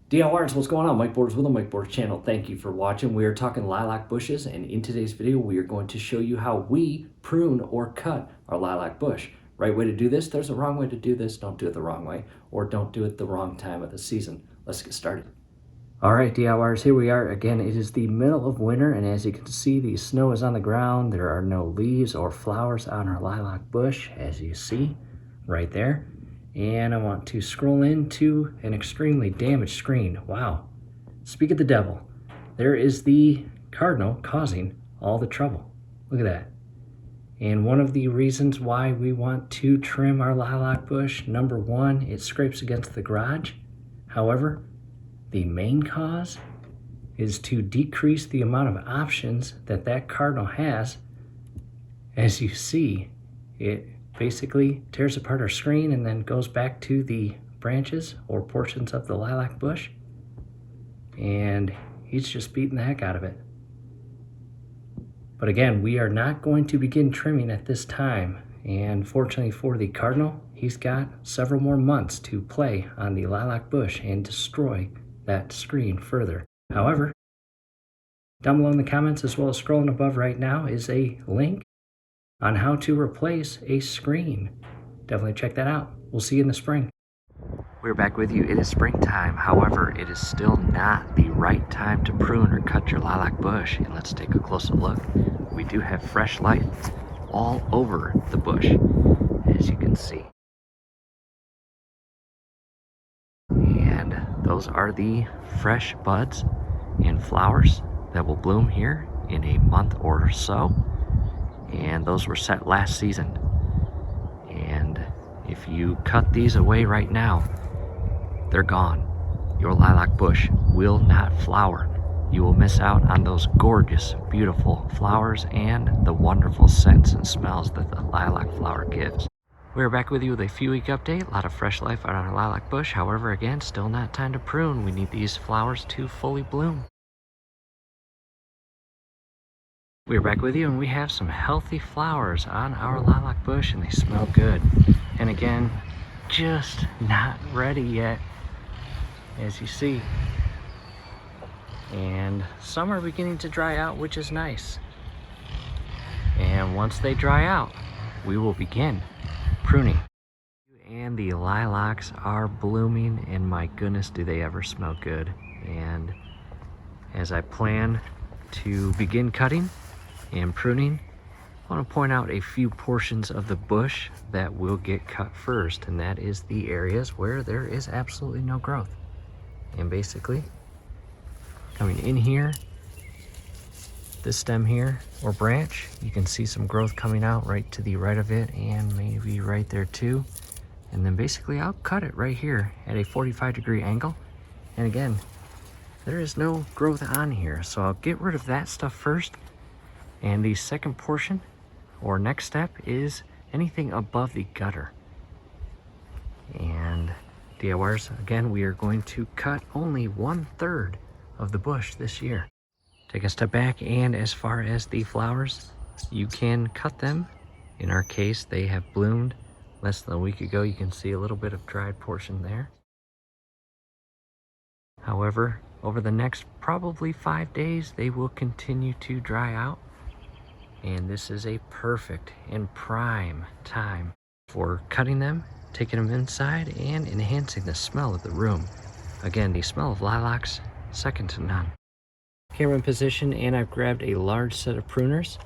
DIYers, what's going on? Mike Borders with the Mike Borders channel. Thank you for watching. We are talking lilac bushes, and in today's video, we are going to show you how we prune or cut our lilac bush. Right way to do this. There's a wrong way to do this. Don't do it the wrong way, or don't do it the wrong time of the season. Let's get started. All right, DIYers, here we are. Again, it is the middle of winter, and as you can see, the snow is on the ground. There are no leaves or flowers on our lilac bush, as you see right there. And I want to scroll into an extremely damaged screen. Wow. Speak of the devil. There is the cardinal causing all the trouble. Look at that. And one of the reasons why we want to trim our lilac bush, number one, it scrapes against the garage. However, the main cause is to decrease the amount of options that cardinal has. As you see, it basically tears apart our screen and then goes back to the branches or portions of the lilac bush, and he's just beating the heck out of it. But again, we are not going to begin trimming at this time, and fortunately for the cardinal, he's got several more months to play on the lilac bush and destroy that screen further. However, down below in the comments, as well as scrolling above right now, is a link on how to replace a screen. Definitely check that out. We'll see you in the spring. We're back with you. It is springtime. However, it is still not the right time to prune or cut your lilac bush. And let's take a closer look. We do have fresh light all over the bush, as you can see. And those are the fresh buds and flowers that will bloom here in a month or so. And those were set last season. And if you cut these away right now, they're gone. Your lilac bush will not flower. You will miss out on those gorgeous, beautiful flowers and the wonderful scents and smells that the lilac flower gives. We're back with you with a few week update. A lot of fresh life on our lilac bush. However, again, still not time to prune. We need these flowers to fully bloom. We're back with you, and we have some healthy flowers on our lilac bush, and they smell good. And again, just not ready yet, as you see. And some are beginning to dry out, which is nice. And once they dry out, we will begin pruning. And the lilacs are blooming, and my goodness, do they ever smell good. And as I plan to begin cutting and pruning, I want to point out a few portions of the bush that will get cut first, and that is the areas where there is absolutely no growth. And basically, coming in here, this stem here or branch, you can see some growth coming out right to the right of it, and maybe right there too. And then basically I'll cut it right here at a 45-degree angle. And again, there is no growth on here, so I'll get rid of that stuff first. And the second portion, or next step, is anything above the gutter. And DIYers, again, we are going to cut only 1/3 of the bush this year. Take a step back, and as far as the flowers, you can cut them. In our case, they have bloomed less than a week ago. You can see a little bit of dried portion there. However, over the next probably 5 days, they will continue to dry out. And this is a perfect and prime time for cutting them, taking them inside, and enhancing the smell of the room. Again, the smell of lilacs, second to none. Camera in position, and I've grabbed a large set of pruners.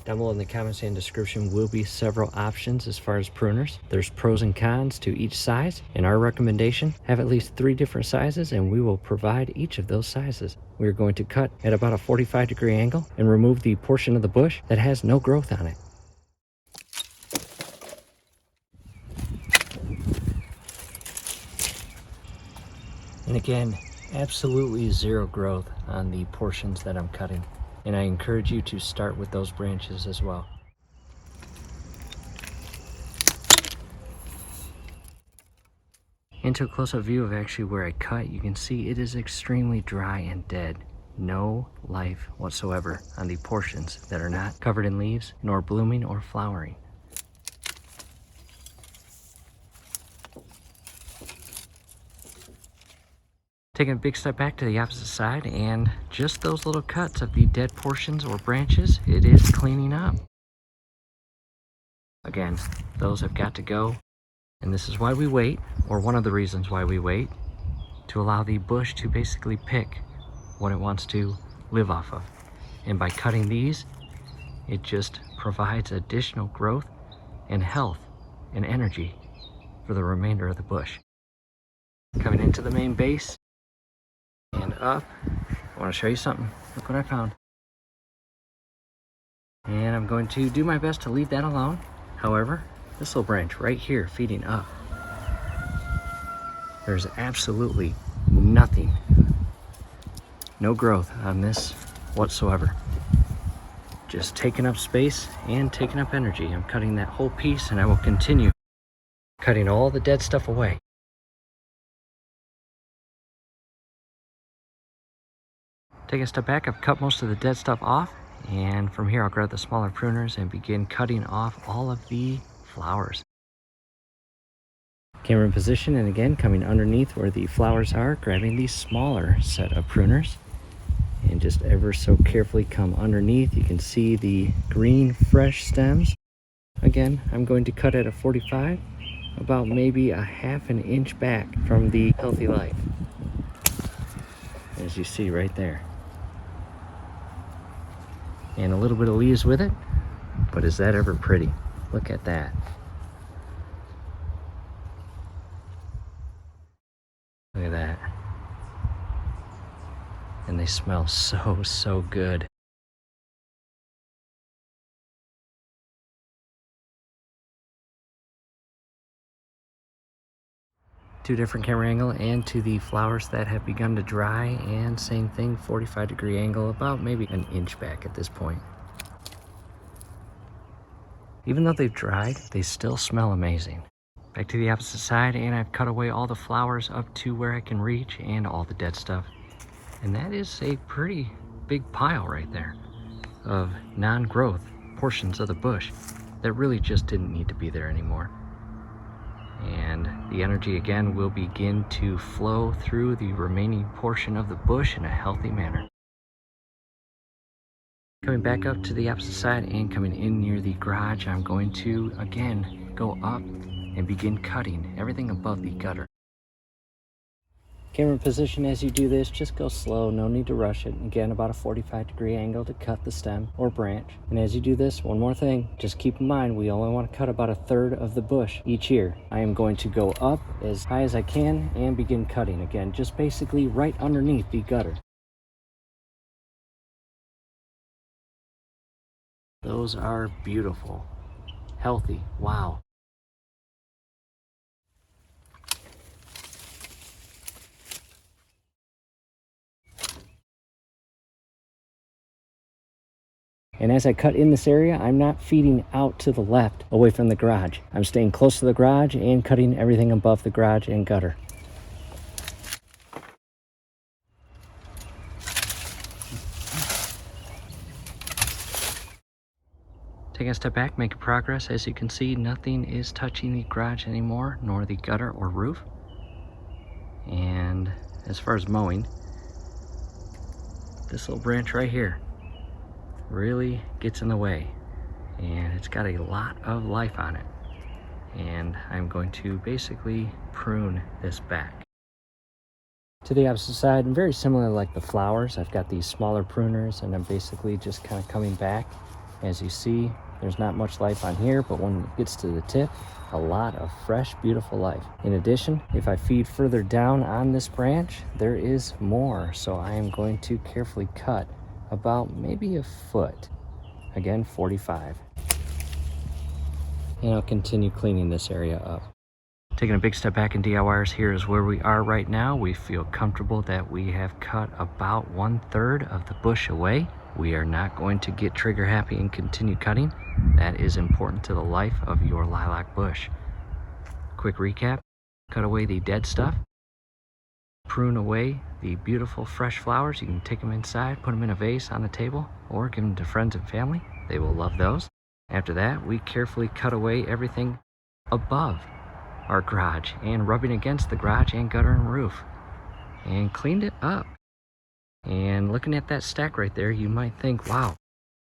Down below in the comments and description will be several options as far as pruners. There's pros and cons to each size, and our recommendation, have at least 3 different sizes, and we will provide each of those sizes. We're going to cut at about a 45-degree angle and remove the portion of the bush that has no growth on it. And again, absolutely zero growth on the portions that I'm cutting. And I encourage you to start with those branches as well. Into a close-up view of actually where I cut, you can see it is extremely dry and dead. No life whatsoever on the portions that are not covered in leaves, nor blooming or flowering. Taking a big step back to the opposite side, and just those little cuts of the dead portions or branches, it is cleaning up. Again, those have got to go, and this is why we wait, or one of the reasons why we wait, to allow the bush to basically pick what it wants to live off of. And by cutting these, it just provides additional growth and health and energy for the remainder of the bush. Coming into the main base and up, I want to show you something. Look what I found. And I'm going to do my best to leave that alone. However, this little branch right here feeding up, there's absolutely nothing, no growth on this whatsoever. Just taking up space and taking up energy. I'm cutting that whole piece, and I will continue cutting all the dead stuff away. Take a step back, I've cut most of the dead stuff off, and from here I'll grab the smaller pruners and begin cutting off all of the flowers. Camera in position, and again coming underneath where the flowers are, grabbing the smaller set of pruners and just ever so carefully come underneath. You can see the green fresh stems. Again, I'm going to cut at a 45, about maybe a half an inch back from the healthy life, as you see right there. And a little bit of leaves with it, but is that ever pretty? Look at that. Look at that. And they smell so good. Two different camera angle, and to the flowers that have begun to dry, and same thing, 45-degree angle, about maybe an inch back at this point. Even though they've dried, they still smell amazing. Back to the opposite side, and I've cut away all the flowers up to where I can reach and all the dead stuff. And that is a pretty big pile right there of non-growth portions of the bush that really just didn't need to be there anymore. And the energy again will begin to flow through the remaining portion of the bush in a healthy manner. Coming back up to the opposite side and coming in near the garage, I'm going to again go up and begin cutting everything above the gutter. Camera position as you do this, just go slow, no need to rush it. Again, about a 45-degree angle to cut the stem or branch. And as you do this, one more thing, just keep in mind we only want to cut about a third of the bush each year. I am going to go up as high as I can and begin cutting again, just basically right underneath the gutter. Those are beautiful, healthy, wow. And as I cut in this area, I'm not feeding out to the left away from the garage. I'm staying close to the garage and cutting everything above the garage and gutter. Taking a step back, making progress. As you can see, nothing is touching the garage anymore, nor the gutter or roof. And as far as mowing, this little branch right here really gets in the way, and it's got a lot of life on it, and I'm going to basically prune this back. To the opposite side, and very similar like the flowers, I've got these smaller pruners, and I'm basically just kind of coming back. As you see, there's not much life on here, but when it gets to the tip, a lot of fresh, beautiful life. In addition, if I feed further down on this branch, there is more, so I am going to carefully cut about maybe a foot, again 45, and I'll continue cleaning this area up. Taking a big step back in DIYers, here is where we are right now. We feel comfortable that we have cut about 1/3 of the bush away. We are not going to get trigger happy and continue cutting. That is important to the life of your lilac bush. Quick recap: cut away the dead stuff, prune away the beautiful fresh flowers. You can take them inside, put them in a vase on the table, or give them to friends and family. They will love those. After that, we carefully cut away everything above our garage and rubbing against the garage and gutter and roof. and cleaned it up. And looking at that stack right there, you might think, wow,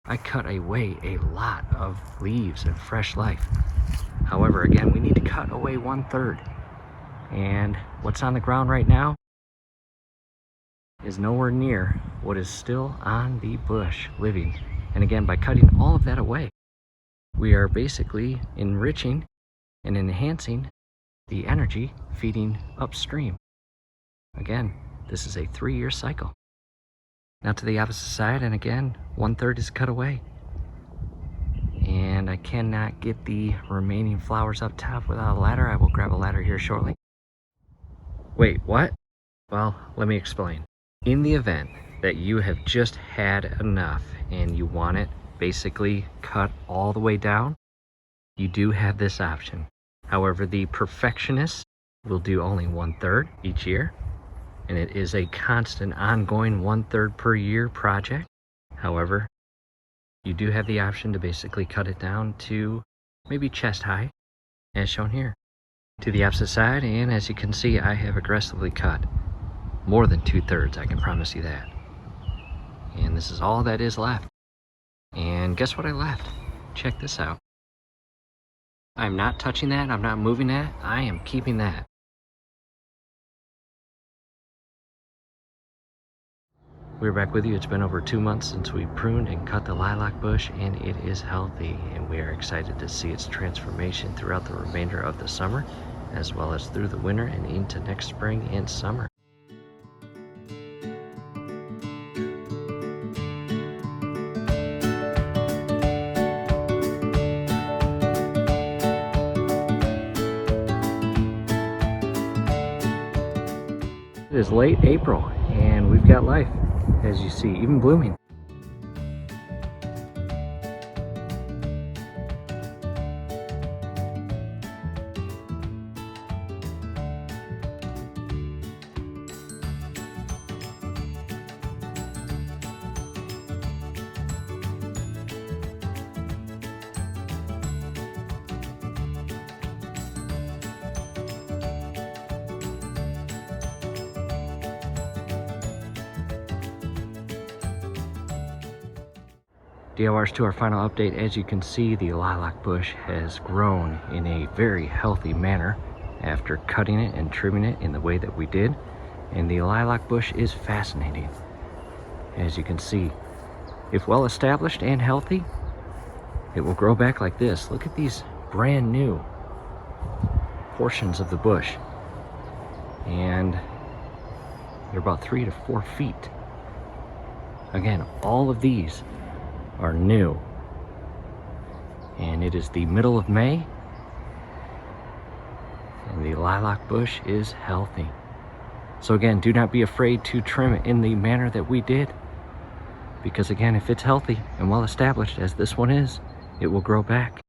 I cut away a lot of leaves and fresh life. However, again, we need to cut away 1/3. And what's on the ground right now is nowhere near what is still on the bush living. And again, by cutting all of that away, we are basically enriching and enhancing the energy feeding upstream. Again, this is a 3-year cycle. Now to the opposite side, and again, 1/3 is cut away. And I cannot get the remaining flowers up top without a ladder. I will grab a ladder here shortly. Wait, what? Well, let me explain. In the event that you have just had enough and you want it basically cut all the way down, you do have this option. However, the perfectionists will do only 1/3 each year, and it is a constant ongoing 1/3 per year project. However, you do have the option to basically cut it down to maybe chest high, as shown here. To the opposite side, and as you can see, I have aggressively cut more than 2/3, I can promise you that. And this is all that is left. And guess what I left? Check this out. I'm not touching that, I'm not moving that, I am keeping that. We're back with you. It's been over 2 months since we pruned and cut the lilac bush, and it is healthy, and we are excited to see its transformation throughout the remainder of the summer, as well as through the winter and into next spring and summer. It is late April, and we've got life, as you see, even blooming. DLRs, to our final update. As you can see, the lilac bush has grown in a very healthy manner after cutting it and trimming it in the way that we did. And the lilac bush is fascinating. As you can see, if well established and healthy, it will grow back like this. Look at these brand new portions of the bush. And they're about 3 to 4 feet. Again, all of these are new, and it is the middle of May, and the lilac bush is healthy. So again, do not be afraid to trim it in the manner that we did, because again, if it's healthy and well established as this one is, it will grow back.